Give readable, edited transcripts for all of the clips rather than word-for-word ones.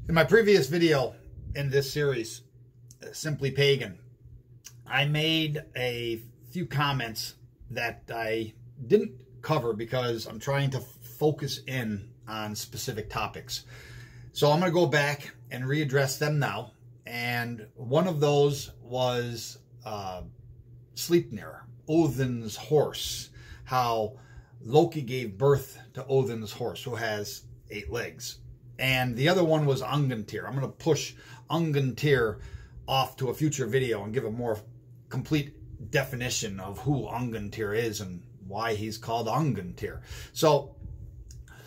In my previous video in this series, Simply Pagan, I made a few comments that I didn't cover because I'm trying to focus in on specific topics. So I'm going to go back and readdress them now. And one of those was Sleipnir, Odin's horse, how Loki gave birth to Odin's horse, who has 8 legs. And the other one was Jörmungandr. I'm going to push Jörmungandr off to a future video and give a more complete definition of who Jörmungandr is and why he's called Jörmungandr. So,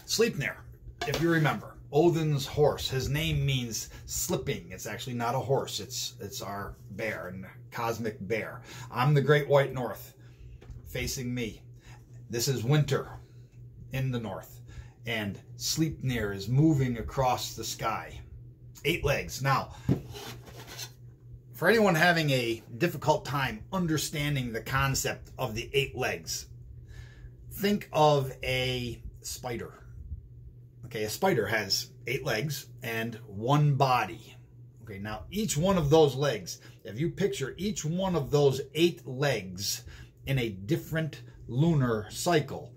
Sleipnir, if you remember, Odin's horse. His name means slipping. It's actually not a horse. It's our bear, and cosmic bear. I'm the Great White North, facing me. This is winter in the north. And Sleipnir is moving across the sky. 8 legs. Now, for anyone having a difficult time understanding the concept of the 8 legs, think of a spider. Okay, a spider has 8 legs and 1 body. Okay, now each one of those legs, if you picture each one of those 8 legs in a different lunar cycle,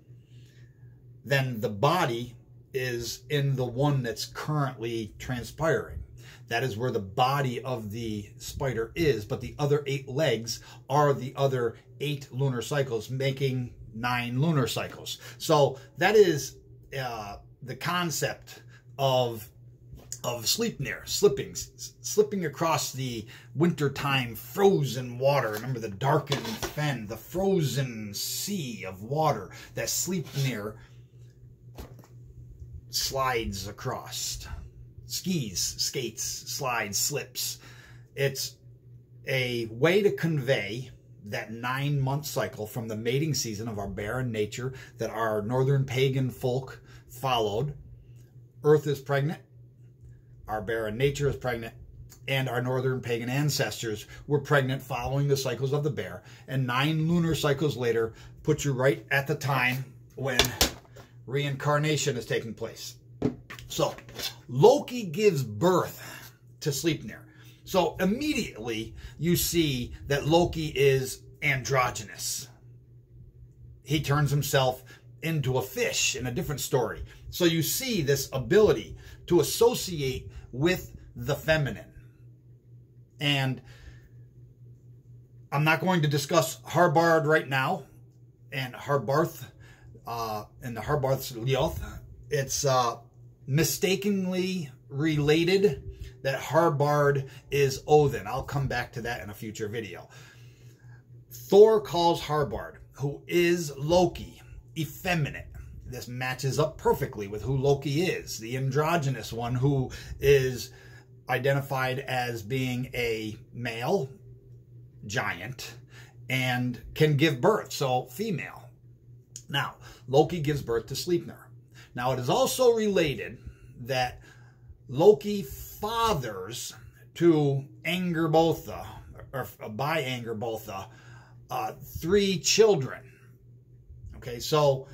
then the body is in the one that's currently transpiring. That is where the body of the spider is, but the other 8 legs are the other 8 lunar cycles, making 9 lunar cycles. So that is the concept of Sleipnir, slipping across the wintertime frozen water. Remember the darkened fen, the frozen sea of water that Sleipnir slides across. Skis, skates, slides, slips. It's a way to convey that 9-month cycle from the mating season of our barren nature that our northern pagan folk followed. Earth is pregnant, our barren nature is pregnant, and our northern pagan ancestors were pregnant following the cycles of the bear. And 9 lunar cycles later put you right at the time when reincarnation is taking place. So, Loki gives birth to Sleipnir. So, immediately you see that Loki is androgynous. He turns himself into a fish in a different story. So you see this ability to associate with the feminine. And I'm not going to discuss Harbard right now, and Harbarth, and the Harbarth's Lyoth. It's mistakenly related that Harbard is Odin. I'll come back to that in a future video. Thor calls Harbard, who is Loki, effeminate. This matches up perfectly with who Loki is, the androgynous one who is identified as being a male giant and can give birth, so female. Now, Loki gives birth to Sleipnir. Now, it is also related that Loki fathers to Angerbotha, or by Angerbotha, 3 children. Okay, so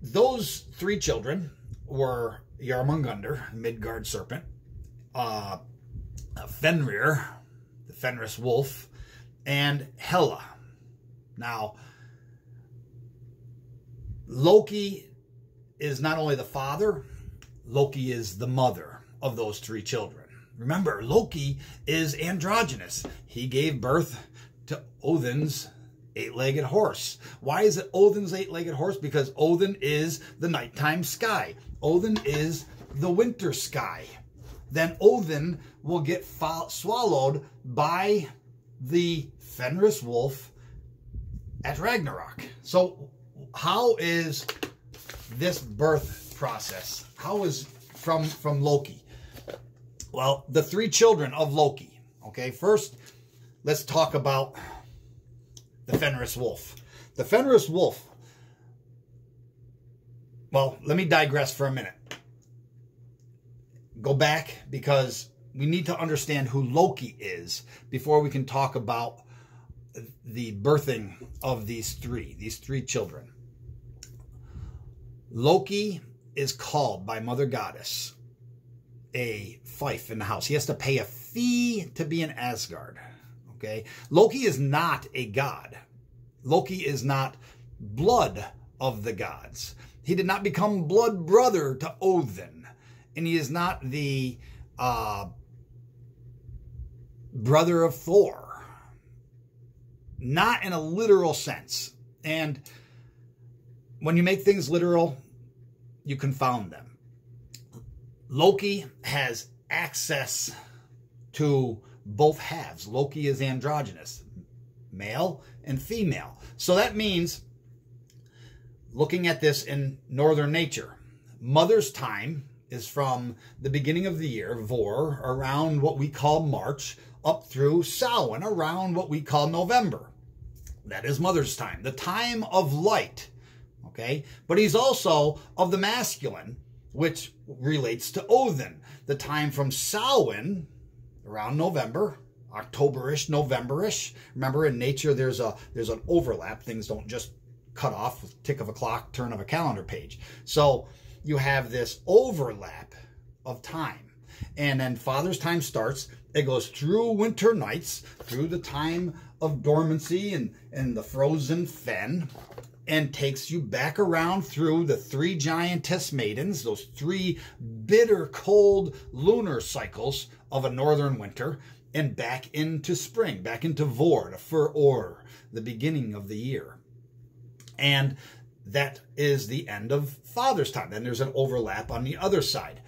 those 3 children were Jörmungandr, Midgard serpent, Fenrir, the Fenris wolf, and Hela. Now, Loki is not only the father, Loki is the mother of those 3 children. Remember, Loki is androgynous. He gave birth to Odin's 8-legged horse. Why is it Odin's 8-legged horse? Because Odin is the nighttime sky. Odin is the winter sky. Then Odin will get swallowed by the Fenris wolf at Ragnarok. So how is this birth process? How is from Loki? Well, the 3 children of Loki. Okay, first let's talk about the Fenris wolf. The Fenris wolf, well, let me digress for a minute. Go back, because we need to understand who Loki is before we can talk about the birthing of these three children. Loki is called by Mother Goddess a fief in the house. He has to pay a fee to be in Asgard. Okay? Loki is not a god. Loki is not blood of the gods. He did not become blood brother to Odin. And he is not the brother of Thor. Not in a literal sense. And when you make things literal, you confound them. Loki has access to both halves. Loki is androgynous, male and female. So that means, looking at this in northern nature, mother's time is from the beginning of the year, Vor, around what we call March, up through Samhain, around what we call November. That is mother's time, the time of light. Okay? But he's also of the masculine, which relates to Odin. The time from Samhain, around November, October-ish, November-ish. Remember, in nature, there's an overlap. Things don't just cut off with tick of a clock, turn of a calendar page. So you have this overlap of time. And then Father's time starts. It goes through winter nights, through the time of dormancy and the frozen fen, and takes you back around through the three giantess maidens, those three bitter cold lunar cycles of a northern winter, and back into spring, back into Vor, the Fur, the beginning of the year. And that is the end of Father's time. Then there's an overlap on the other side.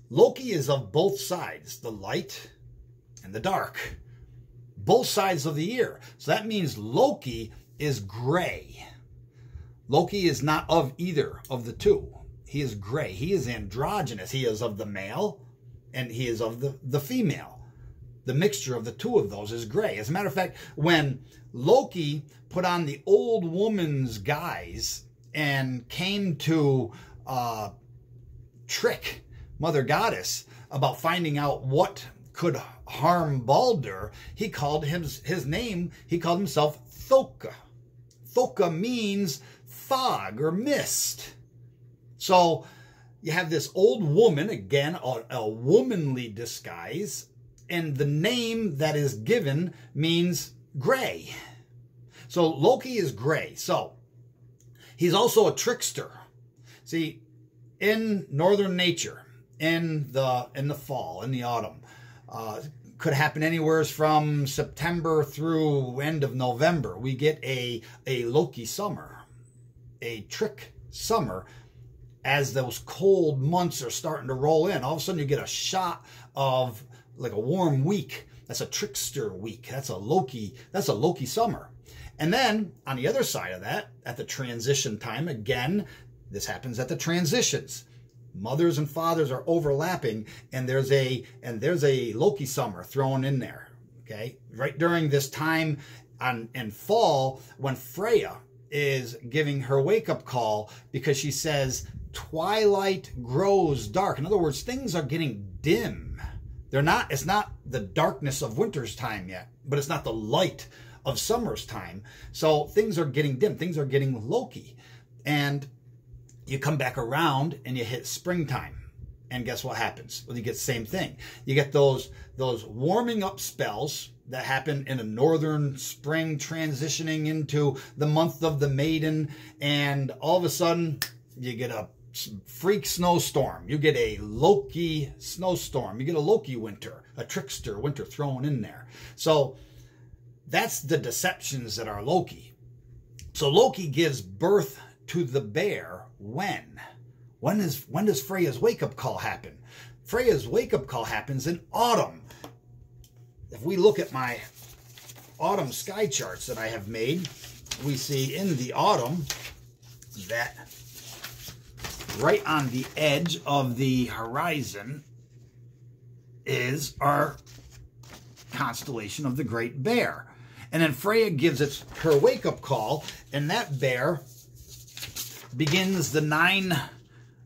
Loki is of both sides, the light and the dark. Both sides of the year. So that means Loki is gray. Loki is not of either of the two. He is gray. He is androgynous. He is of the male and he is of the female. The mixture of the two of those is gray. As a matter of fact, when Loki put on the old woman's guise and came to trick Mother Goddess about finding out what could harm Baldur, he called his name, he called himself Thoka. Thoka means fog or mist. So you have this old woman, again, a womanly disguise, and the name that is given means gray. So Loki is gray. So he's also a trickster. See, in northern nature, in the fall, in the autumn, could happen anywhere from September through end of November. We get a Loki summer, a trick summer, as those cold months are starting to roll in. All of a sudden you get a shot of like a warm week. That's a trickster week. That's a Loki summer. And then on the other side of that, at the transition time, again, this happens at the transitions. Mothers and fathers are overlapping, and there's a Loki summer thrown in there. Okay, right during this time in fall, when Freya is giving her wake-up call, because she says twilight grows dark. In other words, things are getting dim. It's not the darkness of winter's time yet, but it's not the light of summer's time. So things are getting dim. Things are getting Loki. And you come back around and you hit springtime. And guess what happens? Well, you get the same thing. You get those warming up spells that happen in a northern spring, transitioning into the month of the maiden. And all of a sudden, you get a freak snowstorm. You get a Loki snowstorm. You get a Loki winter, a trickster winter thrown in there. So that's the deceptions that are Loki. So Loki gives birth to the bear when? When does Freya's wake-up call happen? Freya's wake-up call happens in autumn. If we look at my autumn sky charts that I have made, we see in the autumn that right on the edge of the horizon is our constellation of the Great Bear. And then Freya gives her wake-up call, and that bear begins the 9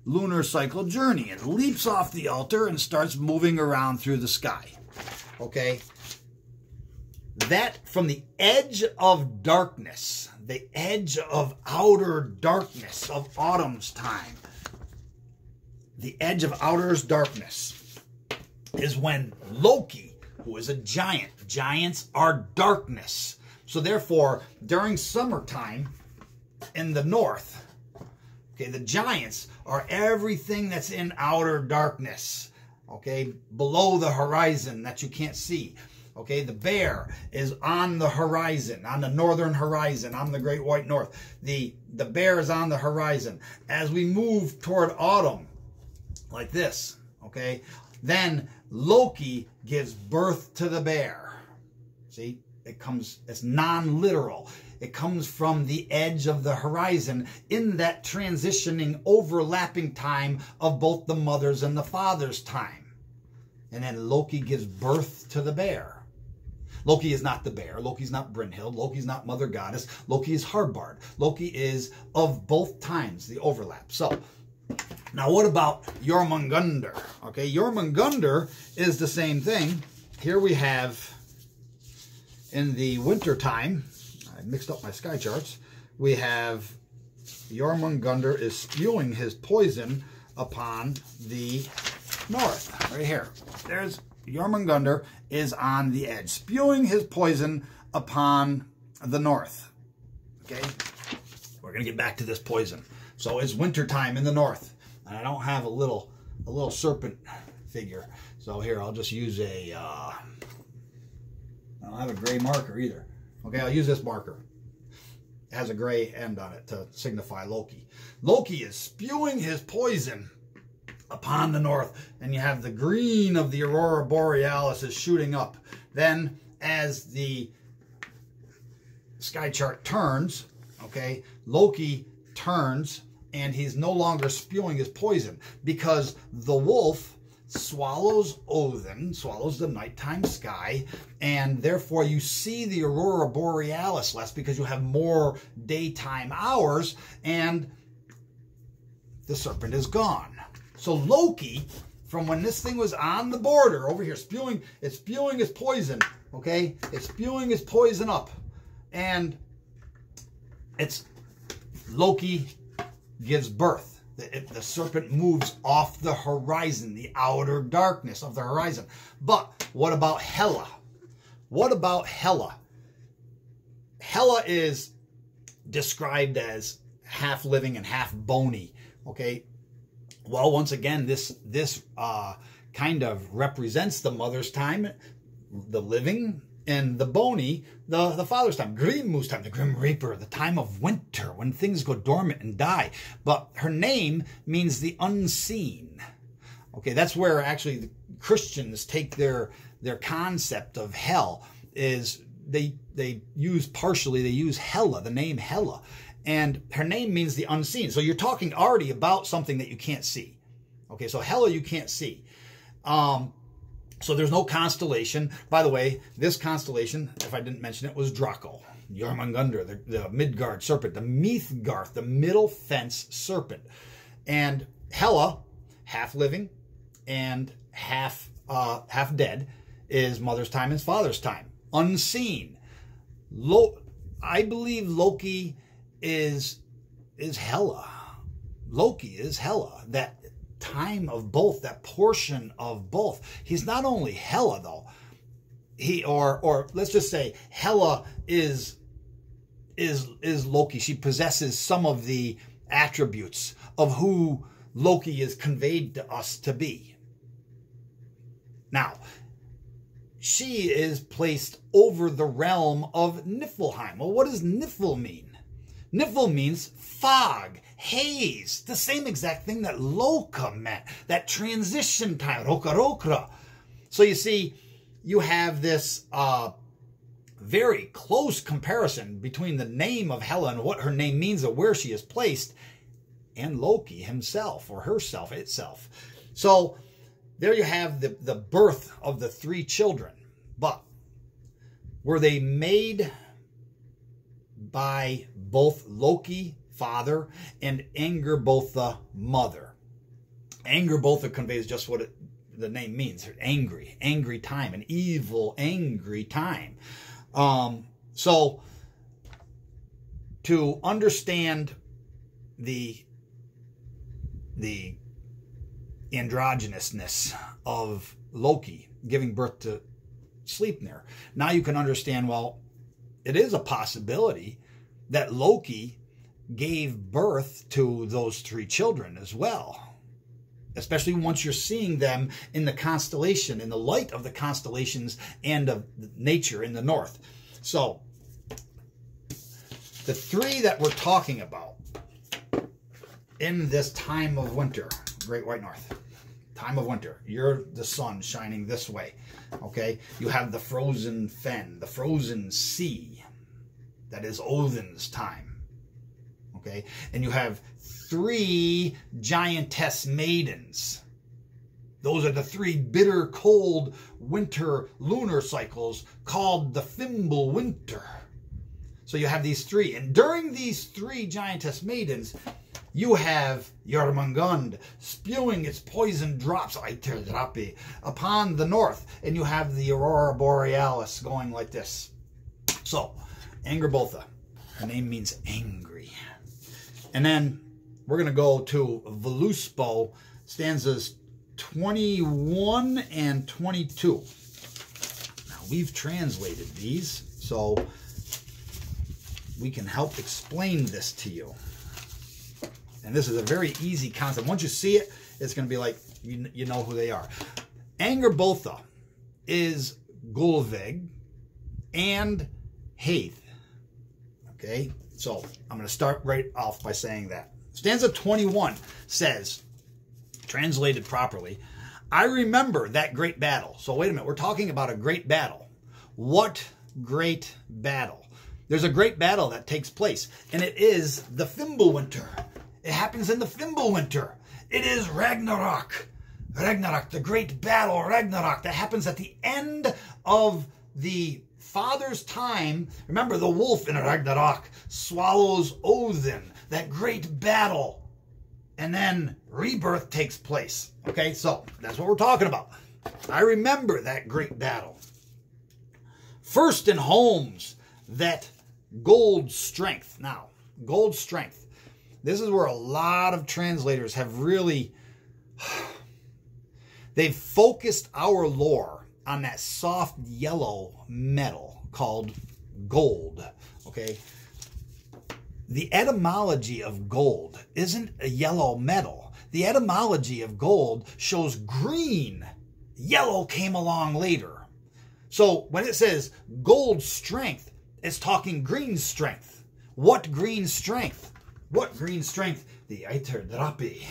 lunar cycle journey and leaps off the altar and starts moving around through the sky. Okay? That, from the edge of darkness, the edge of outer darkness of autumn's time, the edge of outer darkness, is when Loki, who is a giant, giants are darkness. So therefore, during summertime in the north, okay, the giants are everything that's in outer darkness, okay, below the horizon that you can't see. Okay, the bear is on the horizon, on the northern horizon, on the Great White North. The bear is on the horizon. As we move toward autumn, like this, okay, then Loki gives birth to the bear. See, it's non-literal. It comes from the edge of the horizon in that transitioning, overlapping time of both the mother's and the father's time. And then Loki gives birth to the bear. Loki is not the bear. Loki's not Brynhild. Loki's not Mother Goddess. Loki is Harbard. Loki is of both times, the overlap. So, now what about Jörmungandr? Okay, Jörmungandr is the same thing. Here we have, in the winter time, I mixed up my sky charts, we have Jörmungandr is spewing his poison upon the north. Right here. There's Jörmungandr is on the edge, spewing his poison upon the north. Okay? We're going to get back to this poison. So it's wintertime in the north. And I don't have a little serpent figure. So here, I'll just use a, I don't have a gray marker either. Okay, I'll use this marker. It has a gray end on it to signify Loki. Loki is spewing his poison upon the north, and you have the green of the aurora borealis is shooting up. Then, as the sky chart turns, okay, Loki turns, and he's no longer spewing his poison, because the wolf swallows Odin, swallows the nighttime sky, and therefore you see the aurora borealis less because you have more daytime hours, and the serpent is gone. So Loki, from when this thing was on the border over here, it's spewing his poison, okay? It's spewing his poison up. And it's Loki gives birth. The serpent moves off the horizon, the outer darkness of the horizon. But what about Hela? What about Hela? Hela is described as half living and half bony, okay? Well, once again, this kind of represents the mother's time, the living, and the bony, the father's time. Grimmu's time, the Grim Reaper, the time of winter, when things go dormant and die. But her name means the unseen. Okay, that's where actually the Christians take their concept of hell, is they use Hela, the name Hela. And her name means the unseen. So you're talking already about something that you can't see. Okay, so Hela you can't see. So there's no constellation. By the way, this constellation, if I didn't mention it, was Draco, Jörmungandr, the Midgard serpent, the Mithgarth, the middle fence serpent. And Hela, half living and half dead, is mother's time and father's time. Unseen. I believe Loki is Hela. Loki is Hela. That time of both, that portion of both. He's not only Hela though. Or let's just say Hela is Loki. She possesses some of the attributes of who Loki is conveyed to us to be. Now, she is placed over the realm of Niflheim. Well, what does Nifl mean? Nifl means fog, haze, the same exact thing that Loka meant, that transition time, Roka. So you see, you have this very close comparison between the name of Hela and what her name means or where she is placed, and Loki himself or herself itself. So there you have the birth of the three children. But were they made by both Loki, father, and Angrboda, mother? Angrboda conveys just what the name means. Angry time, an evil, angry time. So to understand the androgynousness of Loki giving birth to Sleipnir. Now you can understand, well, it is a possibility that Loki gave birth to those 3 children as well. Especially once you're seeing them in the constellation, in the light of the constellations and of nature in the north. So, the 3 that we're talking about in this time of winter, Great White North, time of winter, you're the sun shining this way, okay? You have the frozen fen, the frozen sea, that is Odin's time, okay? And you have 3 giantess maidens. Those are the 3 bitter, cold winter lunar cycles called the Fimble Winter. So you have these 3. And during these 3 giantess maidens, you have Jörmungandr spewing its poison drops upon the north. And you have the Aurora Borealis going like this. So, Angrboda. The name means angry. And then we're going to go to Voluspo, stanzas 21 and 22. Now, we've translated these, so we can help explain this to you. And this is a very easy concept. Once you see it, it's going to be like, you know who they are. Angrboda is Gulvig and Havey. Okay, so I'm going to start right off by saying that. Stanza 21 says, translated properly, I remember that great battle. So wait a minute, we're talking about a great battle. What great battle? There's a great battle that takes place, and it is the Fimble Winter. It happens in the Fimble Winter. It is Ragnarok. Ragnarok, the great battle, Ragnarok, that happens at the end of the Father's time. Remember, the wolf in Ragnarok swallows Odin, that great battle. And then rebirth takes place. Okay, so that's what we're talking about. I remember that great battle. First in homes, that gold strength. Now, gold strength. This is where a lot of translators have really, they've focused our lore on that soft yellow metal called gold, okay? The etymology of gold isn't a yellow metal. The etymology of gold shows green. Yellow came along later. So when it says gold strength, it's talking green strength. What green strength? What green strength? The Aeterdrapi.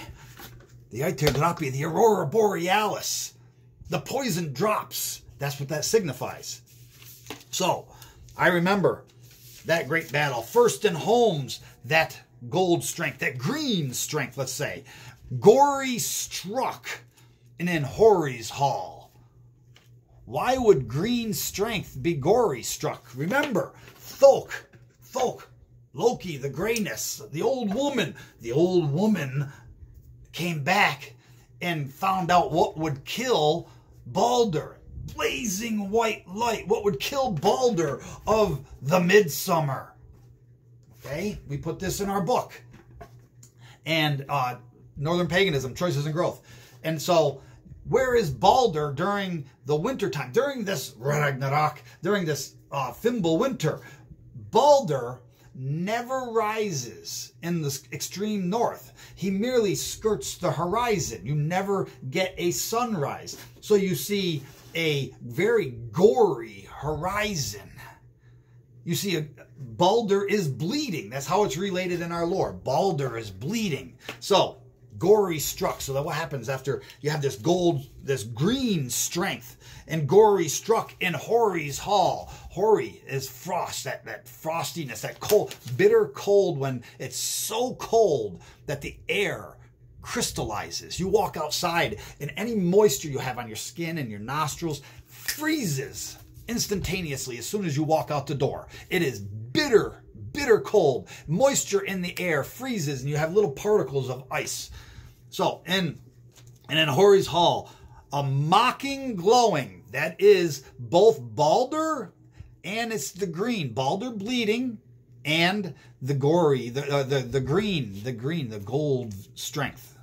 The Aeterdrapi, the Aurora Borealis. The poison drops. That's what that signifies. So, I remember that great battle. First in homes, that gold strength, that green strength, let's say. Gory struck in Hori's hall. Why would green strength be gory struck? Remember, Thok, Loki, the grayness, the old woman came back and found out what would kill Balder. Blazing white light. What would kill Balder of the midsummer? Okay, we put this in our book. And Northern Paganism, Choices and Growth. And so, where is Balder during the winter time? During this Ragnarok, during this Fimble Winter, Balder never rises in the extreme north. He merely skirts the horizon. You never get a sunrise. So you see a very gory horizon. You see, Balder is bleeding. That's how it's related in our lore. Balder is bleeding. So, gory struck. So that what happens after you have this gold, this green strength, and gory struck in Hori's hall. Hori is frost, that frostiness, that cold, bitter cold when it's so cold that the air crystallizes. You walk outside and any moisture you have on your skin and your nostrils freezes instantaneously as soon as you walk out the door. It is bitter, bitter cold. Moisture in the air freezes and you have little particles of ice. So, and in Hori's hall, a mocking glowing, that is both Balder and it's the green. Balder bleeding and the gory, the green, the gold strength.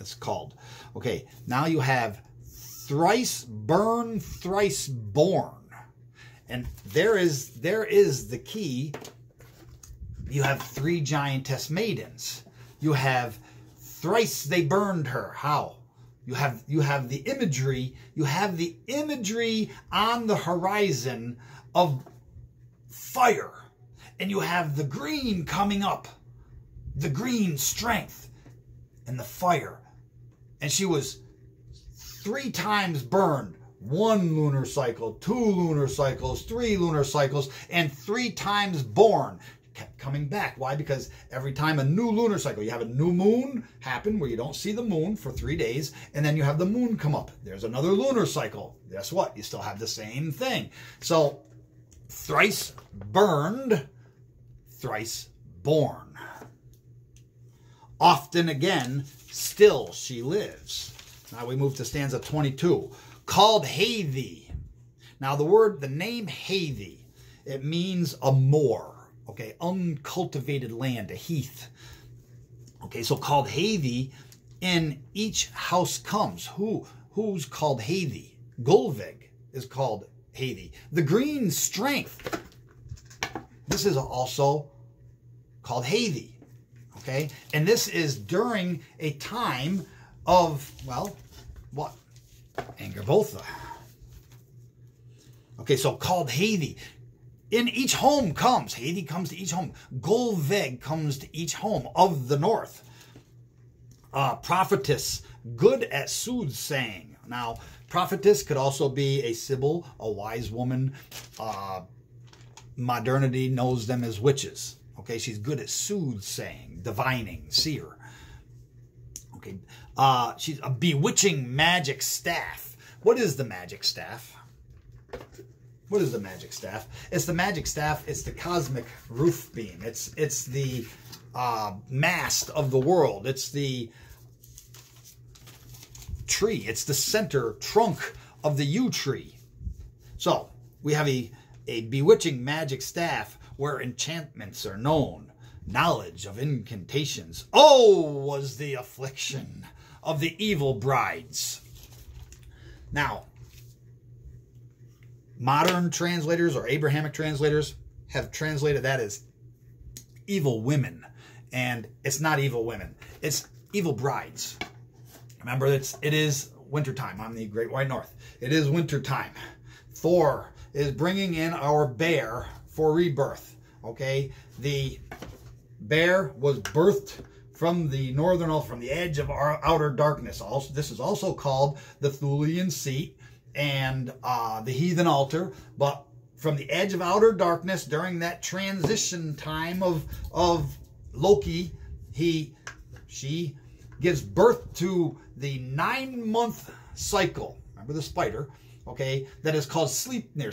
It's called. Okay, now you have thrice burn, thrice born. And there is the key. You have 3 giantess maidens. You have thrice they burned her. How? You have the imagery. You have the imagery on the horizon of fire. And you have the green coming up. The green strength and the fire. And she was 3 times burned. 1 lunar cycle, 2 lunar cycles, 3 lunar cycles, and 3 times born. Kept coming back. Why? Because every time a new lunar cycle, you have a new moon happen where you don't see the moon for 3 days, and then you have the moon come up. There's another lunar cycle. Guess what? You still have the same thing. So, thrice burned, thrice born. Often again, still she lives. Now we move to stanza 22. Called Havey. Now the name Havey, it means a moor. Okay, uncultivated land, a heath. Okay, so called Havey, in each house comes. Who's called Havey? Gulvig is called Havey. The green strength. This is also called Havey. Okay, and this is during a time of, well, what? Angerbotha. Okay, so called Havey. In each home comes. Havey comes to each home. Gulvig comes to each home of the north. Prophetess, good at soothsaying. Now, prophetess could also be a sibyl, a wise woman. Modernity knows them as witches. Okay, she's good at soothsaying, divining, seer. Okay, she's a bewitching magic staff. What is the magic staff? What is the magic staff? It's the magic staff. It's the cosmic roof beam. It's the mast of the world. It's the tree. It's the center trunk of the yew tree. So we have a bewitching magic staff where enchantments are known. Knowledge of incantations. Oh, was the affliction of the evil brides. Now, modern translators or Abrahamic translators have translated that as evil women. And it's not evil women. It's evil brides. Remember, it is wintertime on the Great White North. It is wintertime. Thor is bringing in our bear for rebirth. Okay? The bear was birthed from the from the edge of our outer darkness. Also, this is also called the Thulian seat and the heathen altar, but from the edge of outer darkness during that transition time of Loki, she gives birth to the 9-month cycle. Remember the spider, okay? That is called Sleipnir,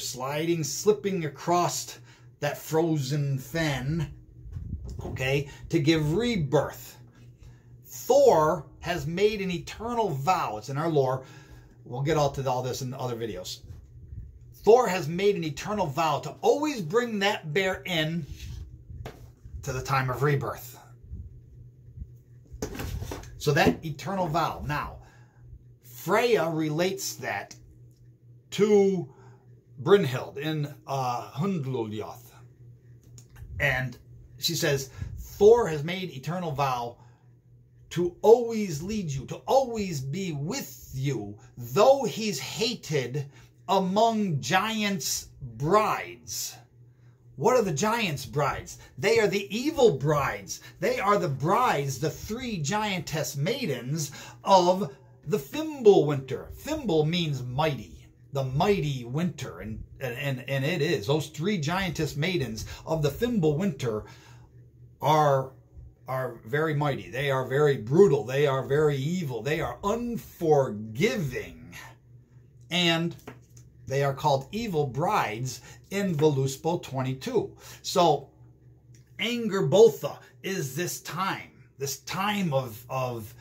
slipping across that frozen fen, okay, to give rebirth. Thor has made an eternal vow. It's in our lore. We'll get all to all this in other videos. Thor has made an eternal vow to always bring that bear in to the time of rebirth. So that eternal vow. Now, Freya relates that to Brynhild in Hundluljoth. And she says, Thor has made eternal vow to always lead you, to always be with you, though he's hated among giants' brides. What are the giants' brides? They are the evil brides. They are the brides, the 3 giantess maidens of the Fimbulwinter. Fimble means mighty, the mighty winter, and it is. Those 3 giantess maidens of the Fimbulwinter are very mighty. They are very brutal. They are very evil. They are unforgiving. And they are called evil brides in Voluspo 22. So, Angerbotha is this time of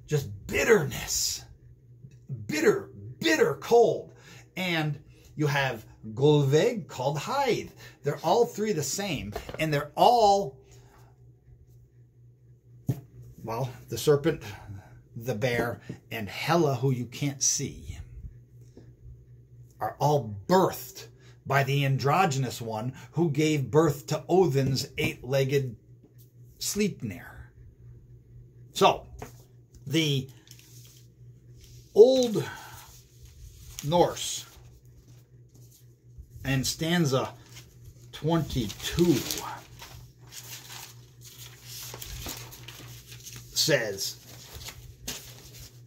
just bitterness. Bitter cold. And you have Gulvig called Hythe. They're all 3 the same, and they're all well, the serpent, the bear, and Hela, who you can't see, are all birthed by the androgynous one who gave birth to Odin's eight-legged Sleipnir. So, the Old Norse and stanza 22 says,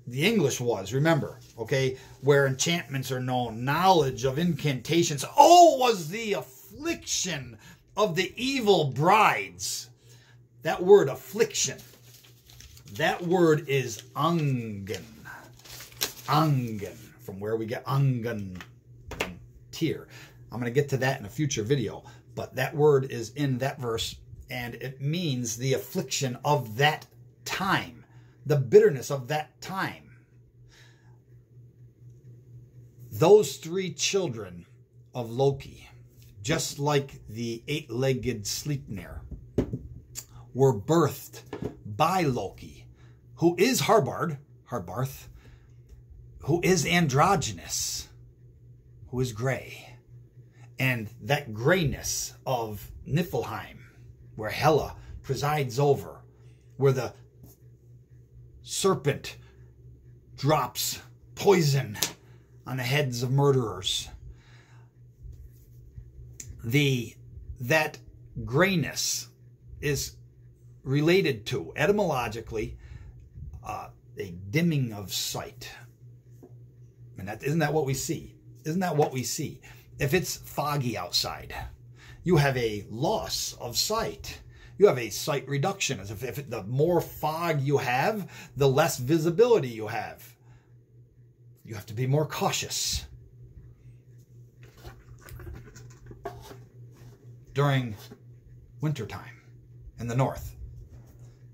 the English was, remember, okay, where enchantments are known, knowledge of incantations. Oh, was the affliction of the evil brides. That word, affliction, that word is angen. Angen, from where we get angen, tear. I'm going to get to that in a future video, but that word is in that verse, and it means the affliction of that time, the bitterness of that time. Those three children of Loki, just like the eight-legged Sleipnir, were birthed by Loki, who is Harbarth, who is androgynous, who is gray. And that grayness of Niflheim, where Hela presides over, where the serpent drops poison on the heads of murderers. That grayness is related to, etymologically, a dimming of sight. And isn't that what we see? Isn't that what we see? If it's foggy outside, you have a loss of sight. You have a sight reduction. As if the more fog you have, the less visibility you have. You have to be more cautious. During wintertime in the north,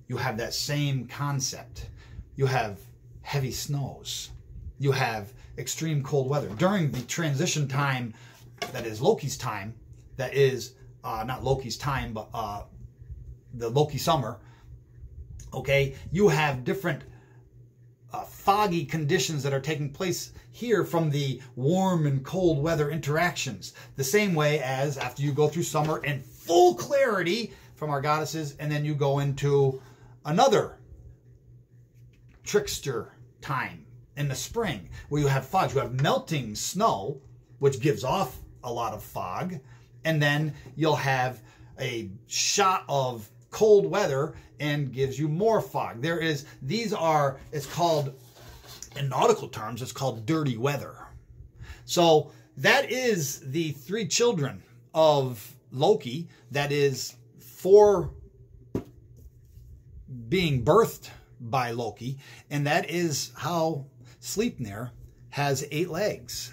you have that same concept. You have heavy snows. You have extreme cold weather. During the transition time, that is Loki's time, that is not Loki's time, but the Loki summer, okay, you have different foggy conditions that are taking place here from the warm and cold weather interactions. The same way as after you go through summer in full clarity from our goddesses, and then you go into another trickster time in the spring, where you have fog. You have melting snow, which gives off a lot of fog, and then you'll have a shot of cold weather and gives you more fog. It's called, in nautical terms, it's called dirty weather. So that is the three children of Loki, that is for being birthed by Loki, and that is how Sleipnir has 8 legs.